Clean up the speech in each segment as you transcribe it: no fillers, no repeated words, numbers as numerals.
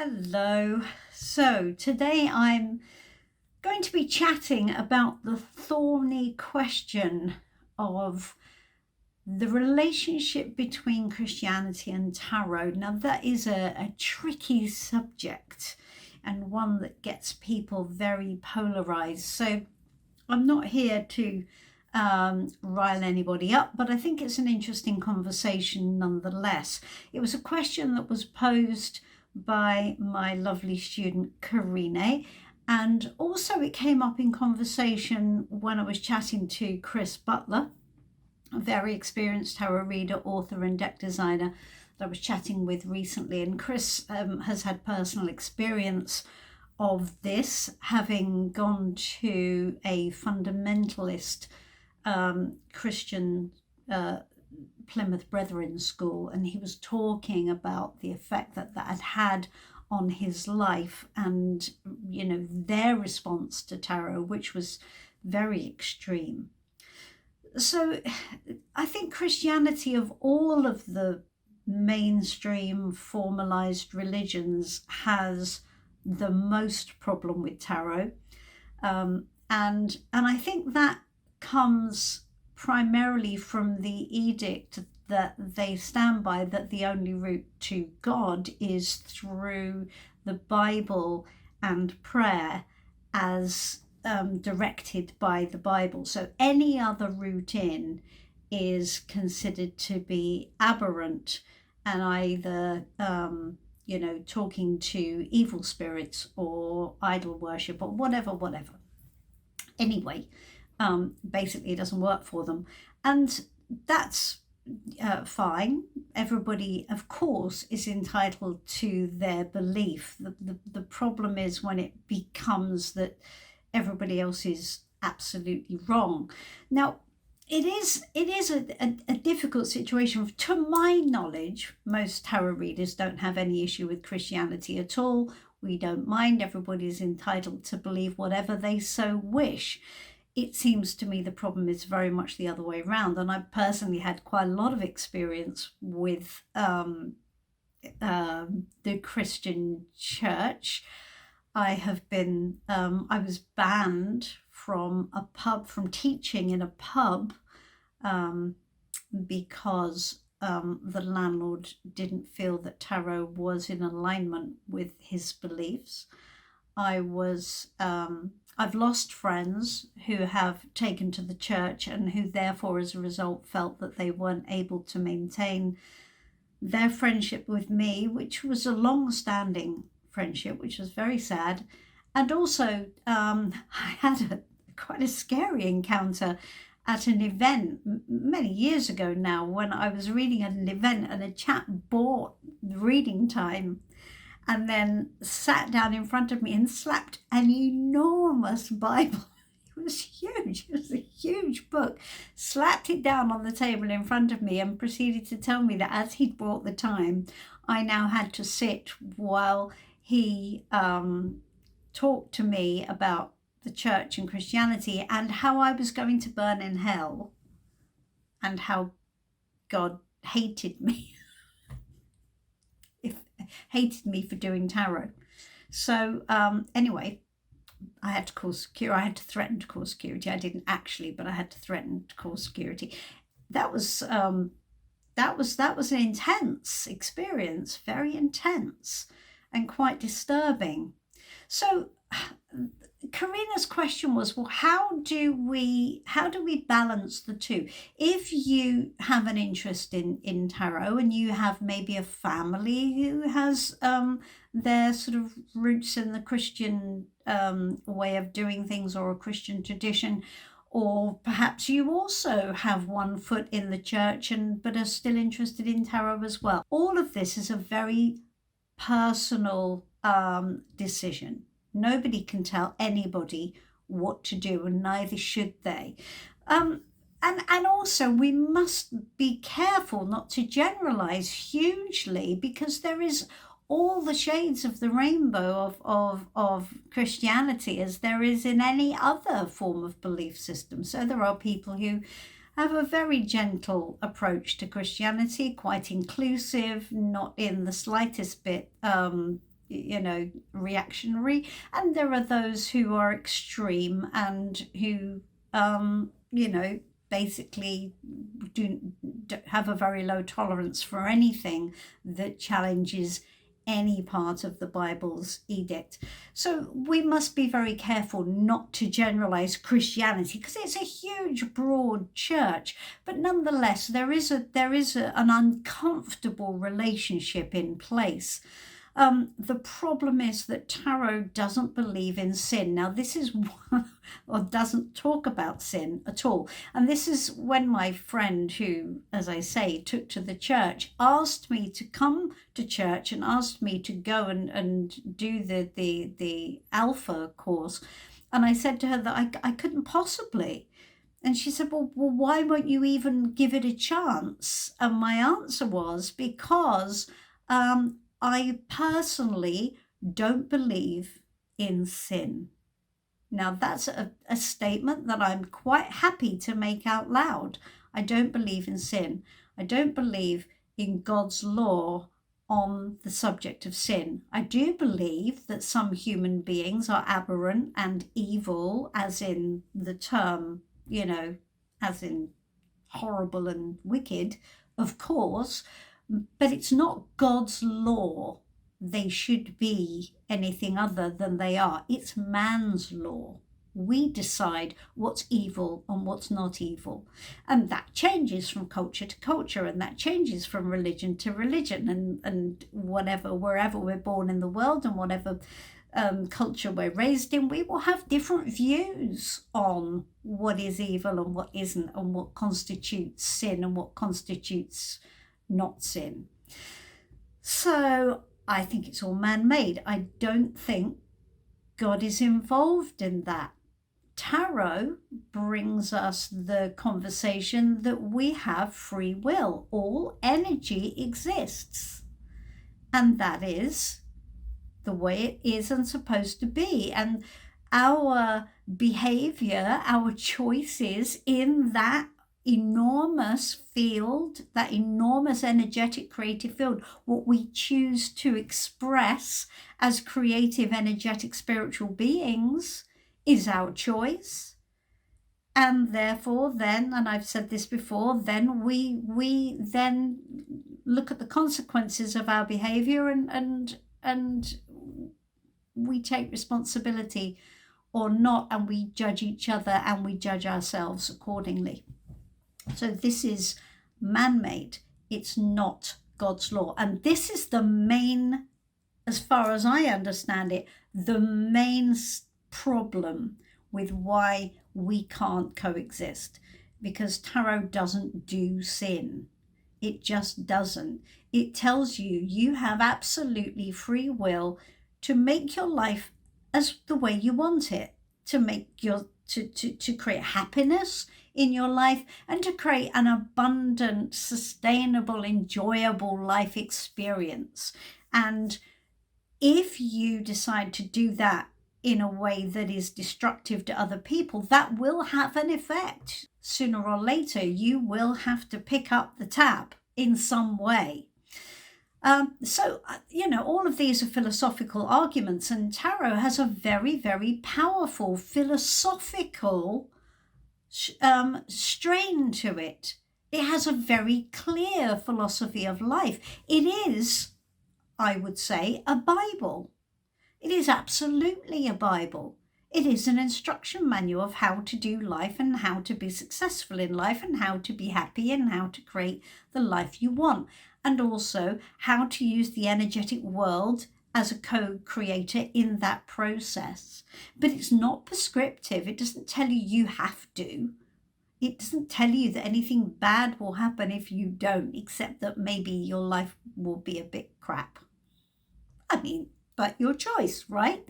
Hello. So today I'm going to be chatting about the thorny question of the relationship between Christianity and tarot. Now, that is a tricky subject and one that gets people very polarized. So I'm not here to rile anybody up, but I think it's an interesting conversation nonetheless. It was a question that was posed by my lovely student Karine, and also it came up in conversation when I was chatting to Chris Butler, a very experienced tarot reader, author, and deck designer that I was chatting with recently. And Chris has had personal experience of this, having gone to a fundamentalist Christian Plymouth Brethren school, and he was talking about the effect that that had on his life and their response to tarot, which was very extreme. So I think Christianity, of all of the mainstream formalized religions, has the most problem with tarot, and I think that comes primarily from the edict that they stand by, that the only route to God is through the Bible and prayer as directed by the Bible. So any other route in is considered to be aberrant and either talking to evil spirits or idol worship or whatever. Anyway, basically it doesn't work for them, and that's fine. Everybody, of course, is entitled to their belief. The problem is when it becomes that everybody else is absolutely wrong. Now, it is a difficult situation. To my knowledge, most tarot readers don't have any issue with Christianity at all. We don't mind. Everybody's entitled to believe whatever they so wish. It seems to me the problem is very much the other way around. And I personally had quite a lot of experience with the Christian church. I was banned from a pub, from teaching in a pub, because the landlord didn't feel that tarot was in alignment with his beliefs. I've lost friends who have taken to the church and who therefore as a result felt that they weren't able to maintain their friendship with me, which was a long-standing friendship, which was very sad. And also I had quite a scary encounter at an event many years ago now, when I was reading at an event and a chap bought reading time and then sat down in front of me and slapped an enormous Bible. It was huge. It was a huge book. Slapped it down on the table in front of me and proceeded to tell me that as he'd bought the time, I now had to sit while he talked to me about the church and Christianity and how I was going to burn in hell and how God hated me. Hated me for doing tarot. So anyway, I had to call security. I had to threaten to call security. I didn't actually, but I had to threaten to call security. That was an intense experience, very intense and quite disturbing. So Karina's question was, well, how do we balance the two? If you have an interest in tarot and you have maybe a family who has their sort of roots in the Christian way of doing things, or a Christian tradition, or perhaps you also have one foot in the church but are still interested in tarot as well. All of this is a very personal decision. Nobody can tell anybody what to do, and neither should they. And also we must be careful not to generalize hugely, because there is all the shades of the rainbow of Christianity, as there is in any other form of belief system. So there are people who have a very gentle approach to Christianity, quite inclusive, not in the slightest bit reactionary, and there are those who are extreme and who, basically do have a very low tolerance for anything that challenges any part of the Bible's edict. So we must be very careful not to generalize Christianity, because it's a huge, broad church. But nonetheless, there is an uncomfortable relationship in place. The problem is that tarot doesn't believe in sin. Now, this is or doesn't talk about sin at all. And this is when my friend, who, as I say, took to the church, asked me to come to church and asked me to go and do the Alpha course. And I said to her that I couldn't possibly. And she said, well, why won't you even give it a chance? And my answer was, because I personally don't believe in sin. Now, that's a statement that I'm quite happy to make out loud. I don't believe in sin. I don't believe in God's law on the subject of sin. I do believe that some human beings are aberrant and evil, as in the term, as in horrible and wicked, of course. But it's not God's law they should be anything other than they are. It's man's law. We decide what's evil and what's not evil. And that changes from culture to culture, and that changes from religion to religion, and wherever we're born in the world, and whatever culture we're raised in, we will have different views on what is evil and what isn't, and what constitutes sin and what constitutes not sin. So I think it's all man-made. I don't think God is involved in that. Tarot brings us the conversation that we have free will. All energy exists. And that is the way it is and supposed to be. And our behavior, our choices in that enormous field, that enormous energetic creative field, what we choose to express as creative, energetic, spiritual beings is our choice. And therefore then, and I've said this before, then we then look at the consequences of our behavior and we take responsibility or not, and we judge each other and we judge ourselves accordingly. So this is man-made. It's not God's law. And this is the main, as far as I understand it, the main problem with why we can't coexist. Because tarot doesn't do sin. It just doesn't. It tells you have absolutely free will to make your life as the way you want it, to make to create happiness in your life, and to create an abundant, sustainable, enjoyable life experience. And if you decide to do that in a way that is destructive to other people, that will have an effect. Sooner or later, you will have to pick up the tab in some way. All of these are philosophical arguments, and tarot has a very, very powerful philosophical strain to it. It has a very clear philosophy of life. It is, I would say, a Bible. It is absolutely a Bible. It is an instruction manual of how to do life and how to be successful in life and how to be happy and how to create the life you want, and also how to use the energetic world as a co-creator in that process. But it's not prescriptive. It doesn't tell you have to. It doesn't tell you that anything bad will happen if you don't, except that maybe your life will be a bit crap. But your choice, right?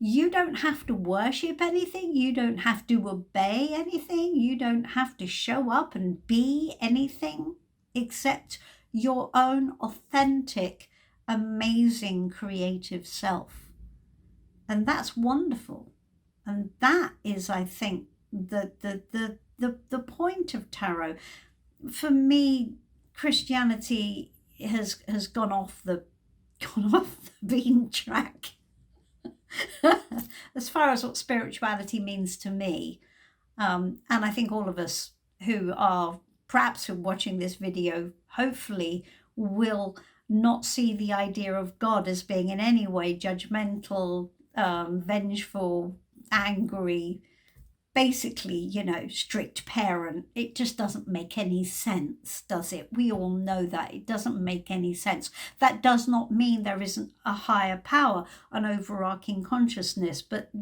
You don't have to worship anything. You don't have to obey anything. You don't have to show up and be anything except your own authentic, amazing, creative self. And that's wonderful. And that is, I think, the point of tarot. For me, Christianity has gone off the gone off the beaten track as far as what spirituality means to me. And I think all of us who are perhaps watching this video, hopefully will not see the idea of God as being in any way judgmental, vengeful, angry, basically, strict parent. It just doesn't make any sense, does it? We all know that. It doesn't make any sense. That does not mean there isn't a higher power, an overarching consciousness, but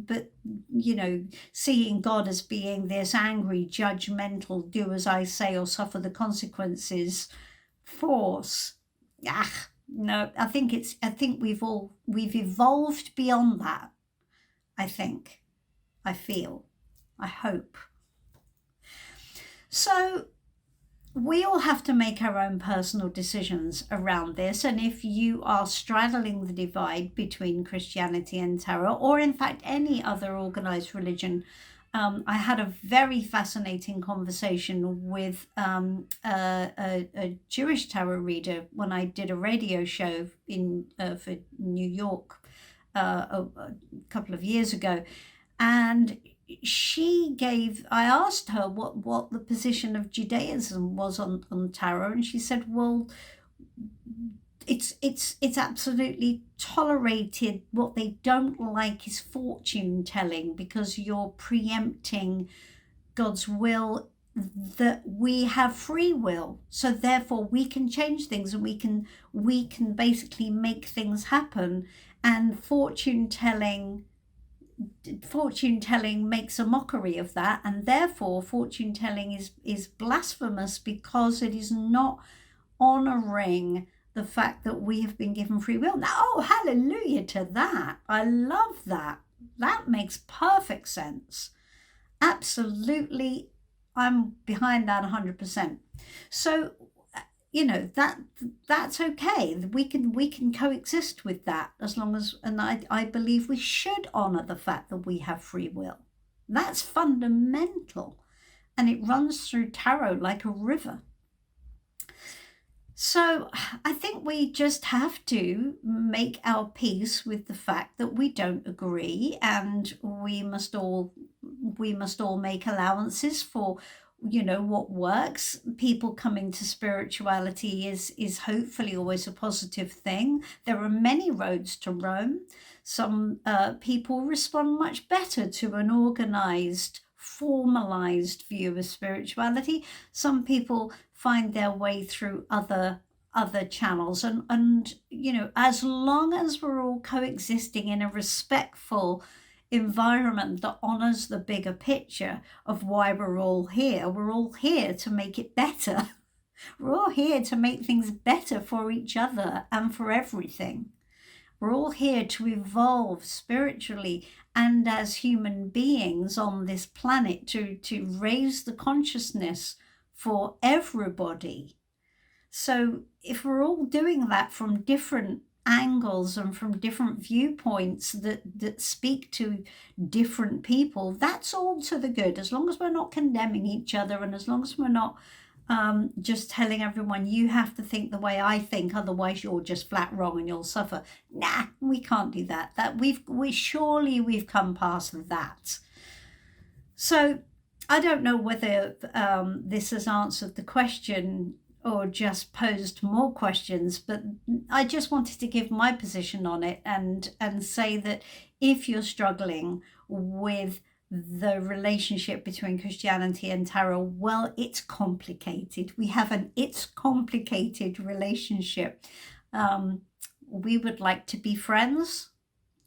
seeing God as being this angry, judgmental, do as I say or suffer the consequences force. No, I think we've evolved beyond that. I feel. I hope. So we all have to make our own personal decisions around this. And if you are straddling the divide between Christianity and tarot, or in fact any other organized religion, I had a very fascinating conversation with a Jewish tarot reader when I did a radio show for New York a couple of years ago. And I asked her what the position of Judaism was on tarot, and she said, well, it's absolutely tolerated. What they don't like is fortune telling, because you're preempting God's will, that we have free will, so therefore we can change things, and we can basically make things happen. And fortune telling makes a mockery of that, and therefore fortune telling is blasphemous, because it is not honoring the fact that we have been given free will. Now, oh, hallelujah to that. I love that. That makes perfect sense. Absolutely, I'm behind that 100%. So that's okay. We can coexist with that, as long as, and I believe we should honor the fact that we have free will. That's fundamental, and it runs through tarot like a river. So I think we just have to make our peace with the fact that we don't agree, and we must all make allowances for what works. People coming to spirituality is hopefully always a positive thing. There are many roads to Rome. Some people respond much better to an organized, formalized view of spirituality. Some people find their way through other channels, and as long as we're all coexisting in a respectful environment that honors the bigger picture of why we're all here to make it better. We're all here to make things better for each other and for everything. We're all here to evolve spiritually and as human beings on this planet, to raise the consciousness for everybody. So if we're all doing that from different angles and from different viewpoints that speak to different people, that's all to the good, as long as we're not condemning each other, and as long as we're not just telling everyone, you have to think the way I think, otherwise you're just flat wrong and you'll suffer. Nah, we can't do that. We've come past that. So I don't know whether this has answered the question or just posed more questions, but I just wanted to give my position on it, and say that if you're struggling with the relationship between Christianity and tarot, well, it's complicated. We have it's complicated relationship. We would like to be friends.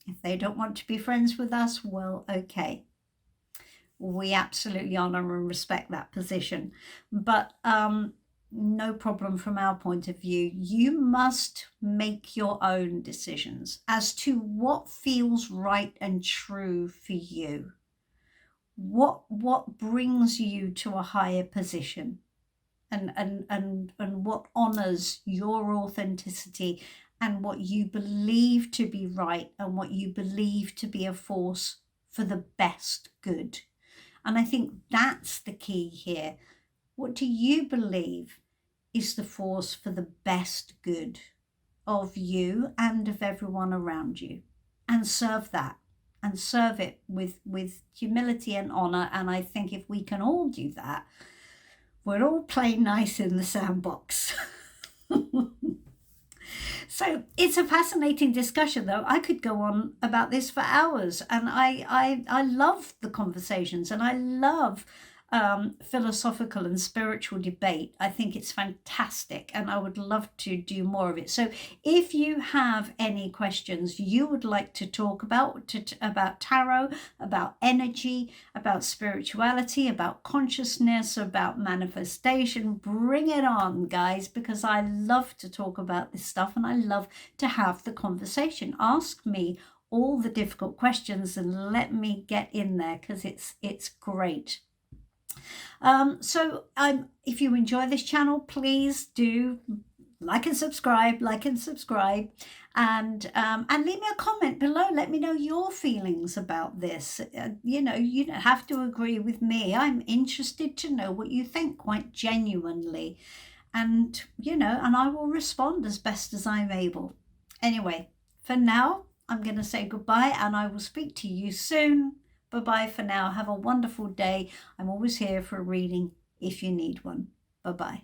If they don't want to be friends with us, well, okay. We absolutely honor and respect that position. But no problem from our point of view. You must make your own decisions as to what feels right and true for you. What brings you to a higher position, and what honors your authenticity, and what you believe to be right, and what you believe to be a force for the best good. And I think that's the key here. What do you believe is the force for the best good of you and of everyone around you, and serve that, and serve it with humility and honor. And I think if we can all do that, we're all playing nice in the sandbox. So it's a fascinating discussion, though. I could go on about this for hours, and I love the conversations, and I love philosophical and spiritual debate. I think it's fantastic, and I would love to do more of it. So if you have any questions you would like to talk about, about tarot, about energy, about spirituality, about consciousness, about manifestation, bring it on, guys, because I love to talk about this stuff and I love to have the conversation. Ask me all the difficult questions and let me get in there, because it's great. If you enjoy this channel, please do like and subscribe, and leave me a comment below. Let me know your feelings about this. You don't have to agree with me. I'm interested to know what you think, quite genuinely, and and I will respond as best as I'm able. Anyway, for now, I'm going to say goodbye, and I will speak to you soon. Bye-bye for now. Have a wonderful day. I'm always here for a reading if you need one. Bye-bye.